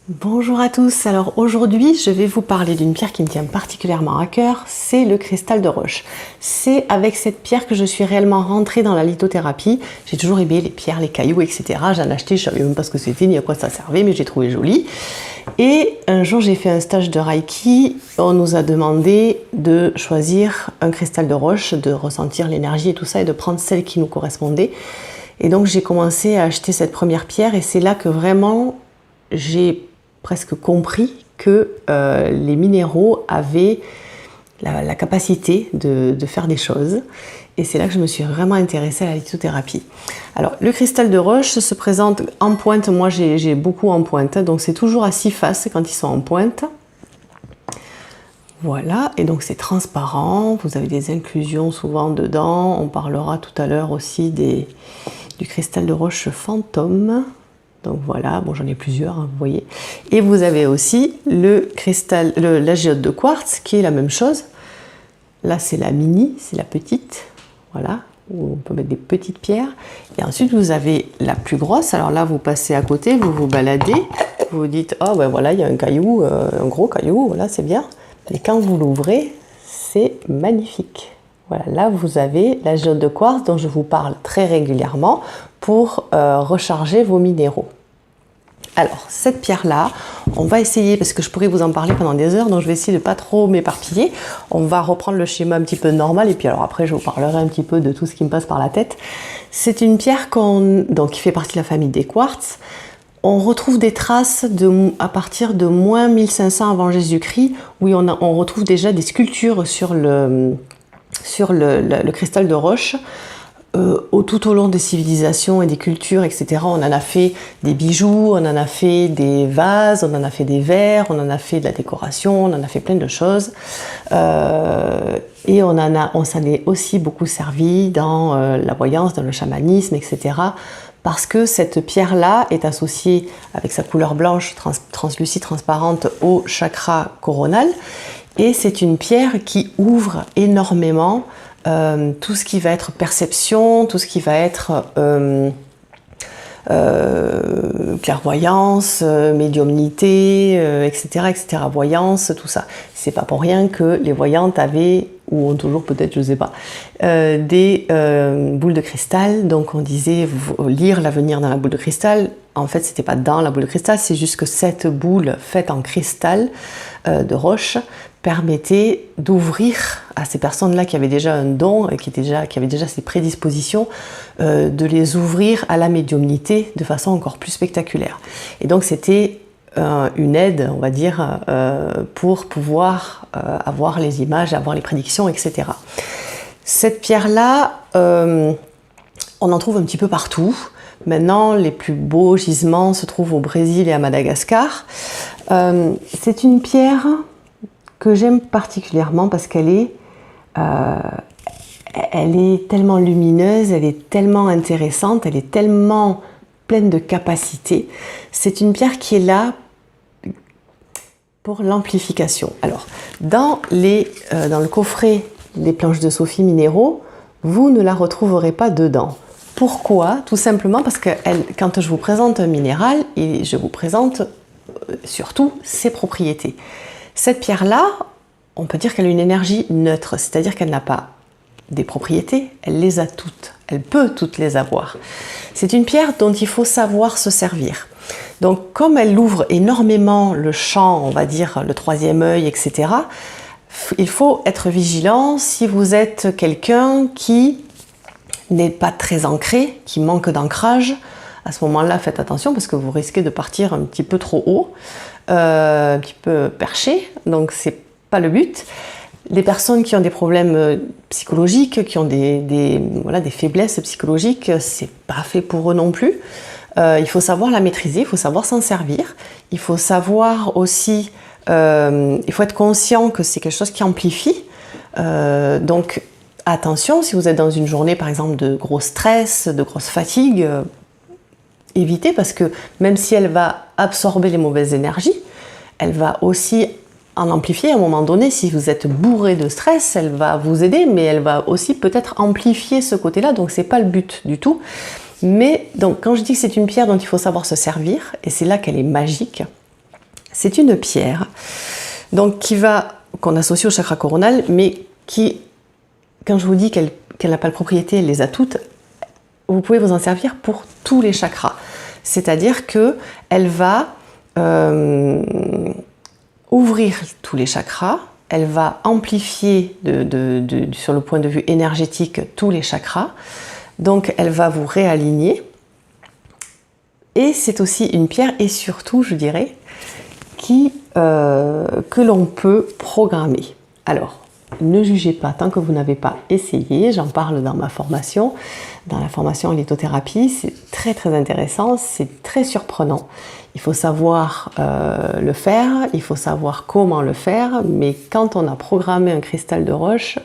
Bonjour à tous, alors aujourd'hui je vais vous parler d'une pierre qui me tient particulièrement à cœur, c'est le cristal de roche. C'est avec cette pierre que je suis réellement rentrée dans la lithothérapie. J'ai toujours aimé les pierres, les cailloux, etc. J'en ai acheté, je ne savais même pas ce que c'était ni à quoi ça servait, mais j'ai trouvé joli. Et un jour j'ai fait un stage de Reiki, on nous a demandé de choisir un cristal de roche, de ressentir l'énergie et tout ça et de prendre celle qui nous correspondait. Et donc j'ai commencé à acheter cette première pierre et c'est là que vraiment j'ai presque compris que les minéraux avaient la capacité de faire des choses. Et c'est là que je me suis vraiment intéressée à la lithothérapie. Alors, le cristal de roche se présente en pointe. Moi, j'ai beaucoup en pointe. Donc, c'est toujours à 6 faces quand ils sont en pointe. Voilà. Et donc, c'est transparent. Vous avez des inclusions souvent dedans. On parlera tout à l'heure aussi du cristal de roche fantôme. Donc voilà, bon j'en ai plusieurs, hein, vous voyez. Et vous avez aussi le cristal, l'agiote de quartz qui est la même chose. Là c'est la mini, c'est la petite, voilà, où on peut mettre des petites pierres. Et ensuite vous avez la plus grosse. Alors là vous passez à côté, vous vous baladez, vous vous dites oh ben voilà il y a un caillou, un gros caillou, voilà c'est bien. Et quand vous l'ouvrez, c'est magnifique. Voilà, là vous avez l'agiote de quartz dont je vous parle très régulièrement pour recharger vos minéraux. Alors, cette pierre-là, on va essayer, parce que je pourrais vous en parler pendant des heures, donc je vais essayer de ne pas trop m'éparpiller. On va reprendre le schéma un petit peu normal, et puis alors après, je vous parlerai un petit peu de tout ce qui me passe par la tête. C'est une pierre qui fait partie de la famille des quartz. On retrouve des traces à partir de moins 1500 avant Jésus-Christ, où on retrouve déjà des sculptures sur le cristal de roche. Tout au long des civilisations et des cultures, etc. On en a fait des bijoux, on en a fait des vases, on en a fait des verres, on en a fait de la décoration, on en a fait plein de choses. Et on s'en est aussi beaucoup servi dans la voyance, dans le chamanisme, etc. Parce que cette pierre-là est associée avec sa couleur blanche, translucide, transparente au chakra coronal. Et c'est une pierre qui ouvre énormément tout ce qui va être perception, tout ce qui va être clairvoyance, médiumnité, etc., etc., voyance, tout ça. C'est pas pour rien que les voyantes avaient, ou ont toujours peut-être, je sais pas, des boules de cristal. Donc on disait lire l'avenir dans la boule de cristal. En fait, c'était pas dans la boule de cristal, c'est juste que cette boule faite en cristal de roche permettait d'ouvrir à ces personnes-là qui avaient déjà un don et qui avaient déjà ces prédispositions, de les ouvrir à la médiumnité de façon encore plus spectaculaire. Et donc c'était une aide, on va dire, pour pouvoir avoir les images, avoir les prédictions, etc. Cette pierre-là, on en trouve un petit peu partout. Maintenant, les plus beaux gisements se trouvent au Brésil et à Madagascar. C'est une pierre que j'aime particulièrement parce qu'elle est tellement lumineuse, elle est tellement intéressante, elle est tellement pleine de capacités. C'est une pierre qui est là pour l'amplification. Alors, dans le coffret des planches de Sophie minéraux, vous ne la retrouverez pas dedans. Pourquoi? Tout simplement parce que quand je vous présente un minéral, je vous présente surtout ses propriétés. Cette pierre-là, on peut dire qu'elle a une énergie neutre, c'est-à-dire qu'elle n'a pas des propriétés, elle les a toutes, elle peut toutes les avoir. C'est une pierre dont il faut savoir se servir. Donc comme elle ouvre énormément le champ, on va dire le troisième œil, etc., il faut être vigilant si vous êtes quelqu'un qui n'est pas très ancré, qui manque d'ancrage. À ce moment-là, faites attention parce que vous risquez de partir un petit peu trop haut, un petit peu perché, donc c'est pas le but. Les personnes qui ont des problèmes psychologiques, qui ont des faiblesses psychologiques, c'est pas fait pour eux non plus. Il faut savoir la maîtriser, il faut savoir s'en servir. Il faut savoir aussi, il faut être conscient que c'est quelque chose qui amplifie. Donc attention, si vous êtes dans une journée par exemple de gros stress, de grosse fatigue, évitez parce que même si elle va absorber les mauvaises énergies, elle va aussi en amplifier à un moment donné. Si vous êtes bourré de stress, elle va vous aider, mais elle va aussi peut-être amplifier ce côté-là, donc c'est pas le but du tout. Mais donc quand je dis que c'est une pierre dont il faut savoir se servir, et c'est là qu'elle est magique, C'est une pierre donc qu'on associe au chakra coronal, mais qui, quand je vous dis qu'elle n'a pas de propriété, elle les a toutes, vous pouvez vous en servir pour tous les chakras. C'est-à-dire qu'elle va ouvrir tous les chakras, elle va amplifier sur le point de vue énergétique tous les chakras, donc elle va vous réaligner. Et c'est aussi une pierre, et surtout, je dirais, que l'on peut programmer. Alors, ne jugez pas tant que vous n'avez pas essayé, j'en parle dans ma formation, dans la formation en lithothérapie, c'est très très intéressant, c'est très surprenant. Il faut savoir le faire, il faut savoir comment le faire, mais quand on a programmé un cristal de roche,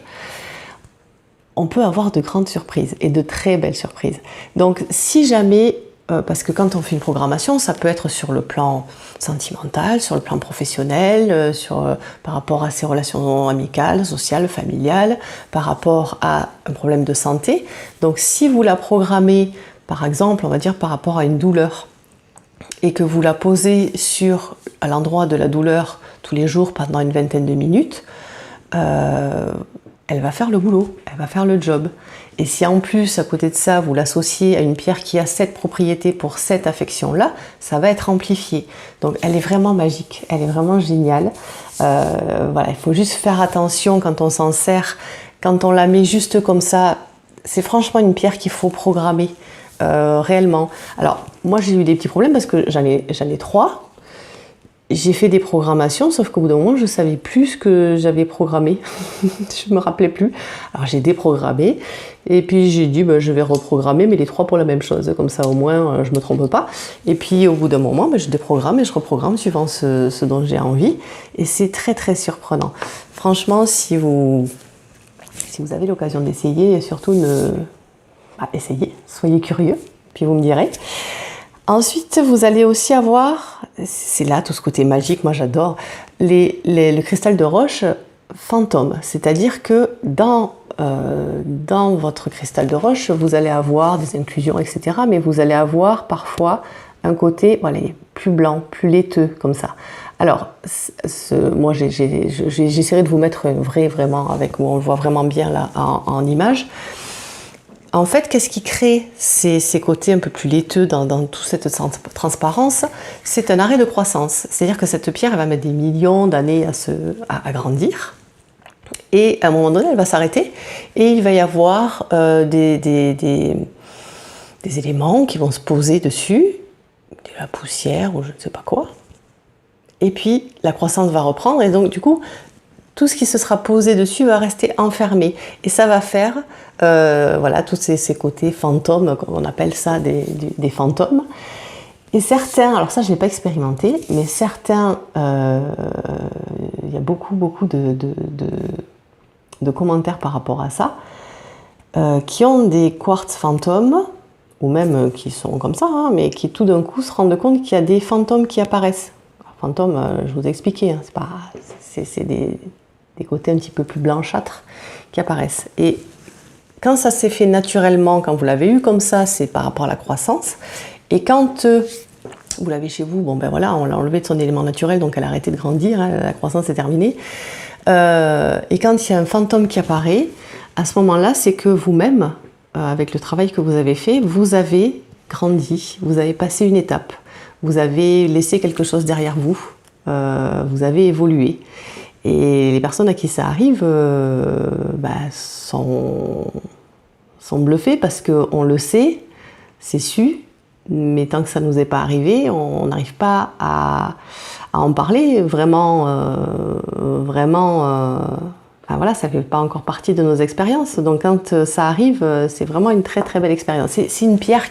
on peut avoir de grandes surprises et de très belles surprises. Donc si jamais, parce que quand on fait une programmation, ça peut être sur le plan sentimental, sur le plan professionnel, par rapport à ses relations amicales, sociales, familiales, par rapport à un problème de santé. Donc si vous la programmez, par exemple, on va dire par rapport à une douleur, et que vous la posez à l'endroit de la douleur tous les jours pendant une vingtaine de minutes, elle va faire le boulot, elle va faire le job. Et si en plus, à côté de ça, vous l'associez à une pierre qui a cette propriété pour cette affection-là, ça va être amplifié. Donc elle est vraiment magique, elle est vraiment géniale. Voilà, il faut juste faire attention quand on s'en sert, quand on la met juste comme ça. C'est franchement une pierre qu'il faut programmer réellement. Alors moi j'ai eu des petits problèmes parce que j'en ai 3. J'ai fait des programmations, sauf qu'au bout d'un moment, je ne savais plus ce que j'avais programmé. Je ne me rappelais plus. Alors j'ai déprogrammé, et puis j'ai dit, je vais reprogrammer, mais les 3 pour la même chose. Comme ça, au moins, je ne me trompe pas. Et puis, au bout d'un moment, je déprogramme et je reprogramme suivant ce dont j'ai envie. Et c'est très, très surprenant. Franchement, si vous avez l'occasion d'essayer, surtout essayez, soyez curieux, puis vous me direz. Ensuite, vous allez aussi avoir, c'est là tout ce côté magique, moi j'adore, le cristal de roche fantôme. C'est-à-dire que dans votre cristal de roche, vous allez avoir des inclusions, etc. Mais vous allez avoir parfois un côté plus blanc, plus laiteux, comme ça. Alors, moi j'essaierai de vous mettre vraiment avec où on le voit vraiment bien là en image. En fait, qu'est-ce qui crée ces côtés un peu plus laiteux dans toute cette transparence? C'est un arrêt de croissance. C'est-à-dire que cette pierre, elle va mettre des millions d'années à grandir. Et à un moment donné, elle va s'arrêter. Et il va y avoir des éléments qui vont se poser dessus, de la poussière ou je ne sais pas quoi. Et puis, la croissance va reprendre. Et donc, du coup, tout ce qui se sera posé dessus va rester enfermé. Et ça va faire, tous ces côtés fantômes, comme on appelle ça, des fantômes. Et certains, alors ça je ne l'ai pas expérimenté, mais certains, il y a beaucoup de commentaires par rapport à ça, qui ont des quartz fantômes, ou même qui sont comme ça, mais qui tout d'un coup se rendent compte qu'il y a des fantômes qui apparaissent. Fantômes, je vous ai expliqué, c'est des côtés un petit peu plus blanchâtres qui apparaissent. Et quand ça s'est fait naturellement, quand vous l'avez eu comme ça, c'est par rapport à la croissance. Et quand vous l'avez chez vous, on l'a enlevé de son élément naturel, donc elle a arrêté de grandir, la croissance est terminée. Et quand il y a un fantôme qui apparaît, à ce moment-là, c'est que vous-même, avec le travail que vous avez fait, vous avez grandi, vous avez passé une étape, vous avez laissé quelque chose derrière vous, vous avez évolué. Et les personnes à qui ça arrive sont bluffées parce qu'on le sait, c'est su, mais tant que ça ne nous est pas arrivé, on n'arrive pas à en parler vraiment. Ça ne fait pas encore partie de nos expériences. Donc quand ça arrive, c'est vraiment une très très belle expérience. C'est une pierre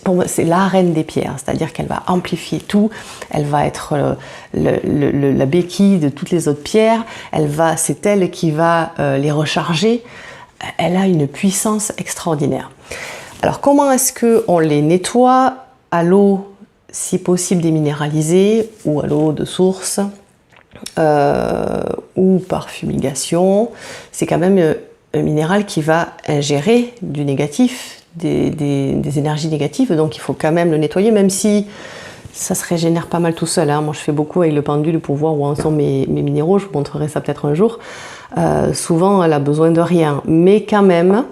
pour moi, c'est la reine des pierres, c'est-à-dire qu'elle va amplifier tout, elle va être la béquille de toutes les autres pierres, c'est elle qui va les recharger. Elle a une puissance extraordinaire. Alors comment est-ce qu'on les nettoie? À l'eau, si possible déminéralisée, ou à l'eau de source, ou par fumigation. C'est quand même un minéral qui va ingérer du négatif, des énergies négatives, donc il faut quand même le nettoyer, même si ça se régénère pas mal tout seul, hein. Moi je fais beaucoup avec le pendule pour voir où en sont mes minéraux, je vous montrerai ça peut-être un jour. Souvent elle a besoin de rien, mais quand même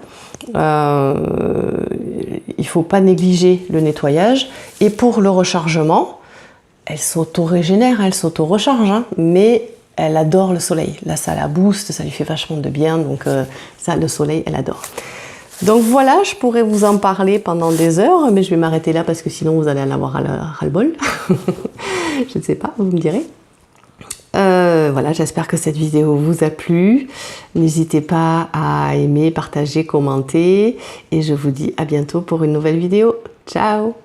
il faut pas négliger le nettoyage. Et pour le rechargement, elle s'auto-régénère, elle s'auto-recharge, hein, mais elle adore le soleil. Là ça la booste, ça lui fait vachement de bien, donc ça le soleil elle adore. Donc voilà, je pourrais vous en parler pendant des heures, mais je vais m'arrêter là parce que sinon vous allez en avoir ras-le-bol. Je ne sais pas, vous me direz. Voilà, j'espère que cette vidéo vous a plu. N'hésitez pas à aimer, partager, commenter. Et je vous dis à bientôt pour une nouvelle vidéo. Ciao!